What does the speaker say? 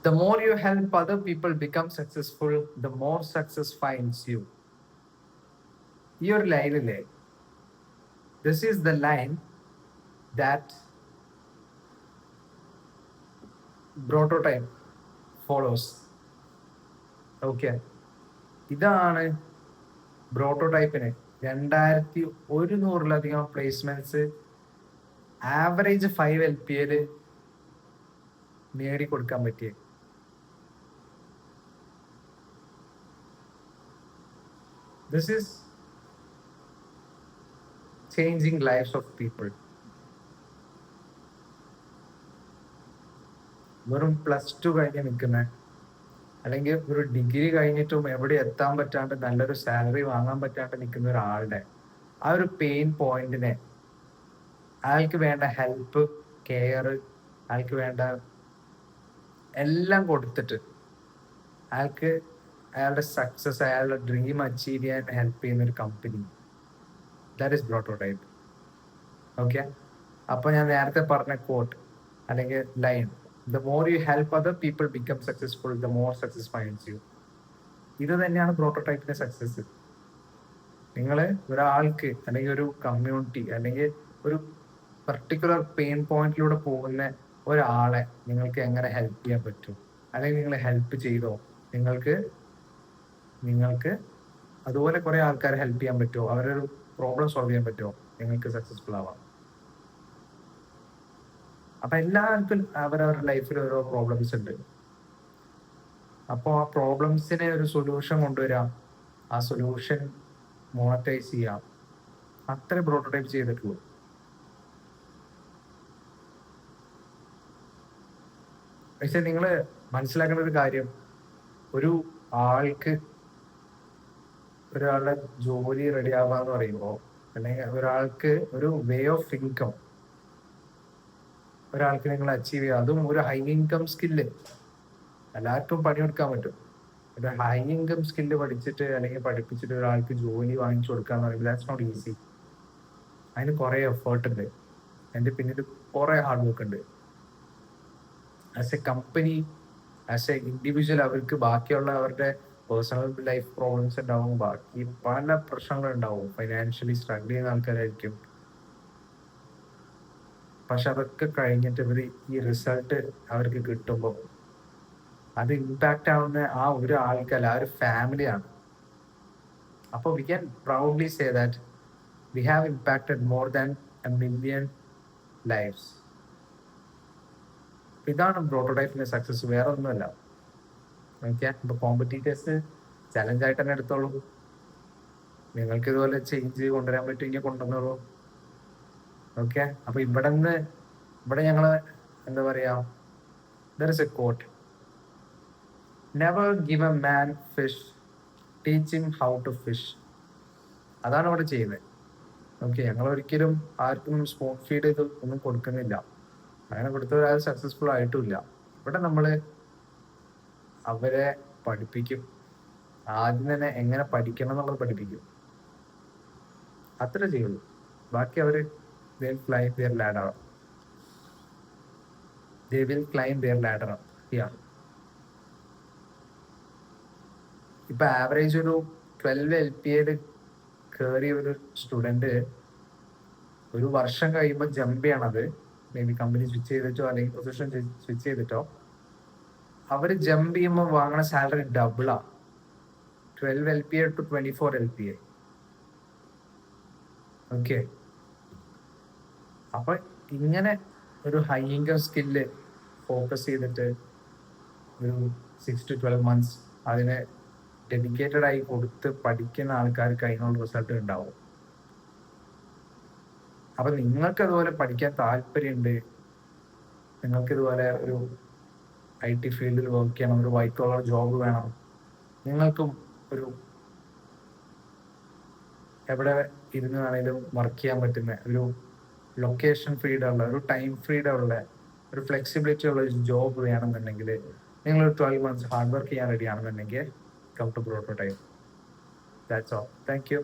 The more you help other people become successful, the more success finds you. ഈ ഒരു ലൈനില്ലേ, this is the line that prototype follows. Okay, ഇതാണ് പ്രോട്ടോടൈപ്പിന് 2100-ലധികം placements average 5 LPA നേടിക്കൊടുക്കാൻ പറ്റിയ. This is changing lives of people. വെറും +2 കഴിഞ്ഞ് നിൽക്കുന്ന, അല്ലെങ്കിൽ ഒരു ഡിഗ്രി കഴിഞ്ഞിട്ടും എവിടെ എത്താൻ പറ്റാണ്ട് നല്ലൊരു സാലറി വാങ്ങാൻ പറ്റാണ്ട് നിൽക്കുന്ന ഒരാളുടെ ആ ഒരു പെയിൻ പോയിന്റിനെ, അയാൾക്ക് വേണ്ട ഹെൽപ്പ്, കെയർ, അയാൾക്ക് വേണ്ട എല്ലാം കൊടുത്തിട്ട് അയാൾക്ക് അയാളുടെ സക്സസ്, അയാളുടെ ഡ്രീം അച്ചീവ് ചെയ്യാൻ ഹെൽപ്പ് ചെയ്യുന്ന ഒരു company, that is prototype. Okay, അപ്പൊ ഞാൻ നേരത്തെ പറഞ്ഞ കോട്ട് അല്ലെങ്കിൽ line, the more you help other people become successful, the more success finds you. ഇത് തന്നെയാണ് പ്രോട്ടോടൈപ്പിന്റെ സക്സസ്. നിങ്ങൾ ഒരാൾക്ക് അല്ലെങ്കിൽ ഒരു കമ്മ്യൂണിറ്റി അല്ലെങ്കിൽ ഒരു പർട്ടിക്കുലർ പെയിൻ പോയിന്റിലൂടെ പോകുന്ന ഒരാളെ നിങ്ങൾക്ക് എങ്ങനെ ഹെൽപ്പ് ചെയ്യാൻ പറ്റും, അല്ലെങ്കിൽ നിങ്ങൾ ഹെൽപ്പ് ചെയ്തോ, നിങ്ങൾക്ക് അതുപോലെ കുറെ ആൾക്കാരെ ഹെൽപ്പ് ചെയ്യാൻ പറ്റുമോ, അവരൊരു പ്രോബ്ലം സോൾവ് ചെയ്യാൻ പറ്റുമോ, നിങ്ങൾക്ക് സക്സസ്ഫുൾ ആവാം. അപ്പൊ എല്ലാവർക്കും അവരവരുടെ ലൈഫിൽ ഓരോ പ്രോബ്ലംസ് ഉണ്ട്. അപ്പോൾ ആ പ്രോബ്ലംസിനെ ഒരു സൊല്യൂഷൻ കൊണ്ടുവരാം, ആ സൊല്യൂഷൻ മോണറ്റൈസ് ചെയ്യാം. അത്ര പ്രോട്ടോടൈപ്പ് ചെയ്തിട്ടുള്ളൂ. പക്ഷെ നിങ്ങൾ മനസ്സിലാക്കേണ്ട ഒരു കാര്യം, ഒരു ആൾക്ക് ഒരാളുടെ ജോലി റെഡി ആവാന്ന് പറയുമ്പോൾ, അല്ലെങ്കിൽ ഒരാൾക്ക് ഒരു വേ ഓഫ് ഇൻകം ഒരാൾക്ക് നിങ്ങൾ അച്ചീവ് ചെയ്യുക, അതും ഒരു ഹൈ ഇൻകം സ്കില്ല്. എല്ലാവർക്കും പണിയെടുക്കാൻ പറ്റും. ഒരു ഹൈ ഇൻകം സ്കില്ല് പഠിച്ചിട്ട് അല്ലെങ്കിൽ പഠിപ്പിച്ചിട്ട് ഒരാൾക്ക് ജോലി വാങ്ങിച്ചു കൊടുക്കുക എന്ന് പറയുമ്പോൾ ദാറ്റ്സ് നോട്ട് ഈസി. അതിന് കുറെ എഫേർട്ട് ഉണ്ട്, അതിന്റെ പിന്നിൽ കുറെ ഹാർഡ് വർക്ക് ഉണ്ട്. As A company, as A individual, അവർക്ക് ബാക്കിയുള്ള അവരുടെ പേഴ്സണൽ ലൈഫ് പ്രോബ്ലംസ് ഉണ്ടാവും, ബാക്കി പല പ്രശ്നങ്ങളുണ്ടാവും. ഫൈനാൻഷ്യലി സ്ട്രഗിൾ ചെയ്യുന്ന ആൾക്കാരായിരിക്കും. പക്ഷെ അതൊക്കെ കഴിഞ്ഞിട്ട് ഇവർ ഈ റിസൾട്ട് അവർക്ക് കിട്ടുമ്പോൾ അത് ഇമ്പാക്റ്റ് ആവുന്ന ആ ഒരു ആൾക്കല്ല, ആ ഒരു ഫാമിലിയാണ്. അപ്പോൾ we can proudly say that we have impacted more than 1 million lifes. ഇതാണ് പ്രോട്ടോടൈപ്പിന്റെ സക്സസ്, വേറെ ഒന്നുമല്ല. ഓക്കെ, ഇപ്പൊ കോമ്പറ്റീറ്റേഴ്സ് ചലഞ്ചായിട്ട് തന്നെ എടുത്തോളൂ. നിങ്ങൾക്ക് ഇതുപോലെ ചേഞ്ച് കൊണ്ടുവരാൻ പറ്റുമെങ്കിൽ കൊണ്ടുവന്നോളൂ. ഓക്കെ, അപ്പൊ ഇവിടെ ഞങ്ങള് എന്താ പറയാ, there is a quote, never give a man fish, teach him how to fish. അതാണ് ഇവിടെ ചെയ്യുന്നത്. ഓക്കെ, ഞങ്ങൾ ഒരിക്കലും ആർക്കും സ്പോൺ ഫീഡ് ചെയ്ത് ഒന്നും കൊടുക്കുന്നില്ല. അങ്ങനെ കൊടുത്തവരാരും സക്സസ്ഫുൾ ആയിട്ടുമില്ല. ഇവിടെ നമ്മള് അവരെ പഠിപ്പിക്കും. ആദ്യം തന്നെ എങ്ങനെ പഠിക്കണം എന്നുള്ളത് പഠിപ്പിക്കും. അത്ര ചെയ്യുള്ളൂ. ബാക്കി അവര് they will climb their ladder. Yeah. ഇപ്പൊ ആവറേജ് ഒരു 12 LPA കയറിയ ഒരു സ്റ്റുഡന്റ് ഒരു വർഷം കഴിയുമ്പോൾ ജമ്പ് ചെയ്യണത്, മേ ബി കമ്പനി സ്വിച്ച് ചെയ്തിട്ടോ അല്ലെങ്കിൽ പൊസിഷൻ സ്വിച്ച് ചെയ്തിട്ടോ, അവര് ജമ്പ് ചെയ്യുമ്പോൾ വാങ്ങണ സാലറി ഡബിളാ. 12 LPA to 24 LPA. ഓക്കെ, അപ്പൊ ഇങ്ങനെ ഒരു ഹൈ ഇൻകം സ്കില്ല് ഫോക്കസ് ചെയ്തിട്ട് ഒരു 6 to 12 months അതിനെ ഡെഡിക്കേറ്റഡ് ആയി കൊടുത്ത് പഠിക്കുന്ന ആൾക്കാർക്ക് അതിനുള്ള റിസൾട്ട് ഉണ്ടാവും. അപ്പൊ നിങ്ങൾക്ക് അതുപോലെ പഠിക്കാൻ താല്പര്യമുണ്ട്, നിങ്ങൾക്ക് ഇതുപോലെ ഒരു IT ഫീൽഡിൽ വർക്ക് ചെയ്യണം, ഒരു വൈറ്റ് കോളർ ജോബ് വേണം, നിങ്ങൾക്കും ഒരു എവിടെ ഇരുന്ന് വേണേലും വർക്ക് ചെയ്യാൻ പറ്റുന്ന ഒരു ലൊക്കേഷൻ ഫ്രീഡം ഉള്ള, ഒരു ടൈം ഫ്രീഡം ഉള്ള, ഒരു ഫ്ലെക്സിബിലിറ്റി ഉള്ള ഒരു ജോബ് വേണമെന്നുണ്ടെങ്കിൽ, നിങ്ങൾ ഒരു 12 months ഹാർഡ് വർക്ക് ചെയ്യാൻ റെഡി ആണെന്നുണ്ടെങ്കിൽ come to prototype. That's all. Thank U.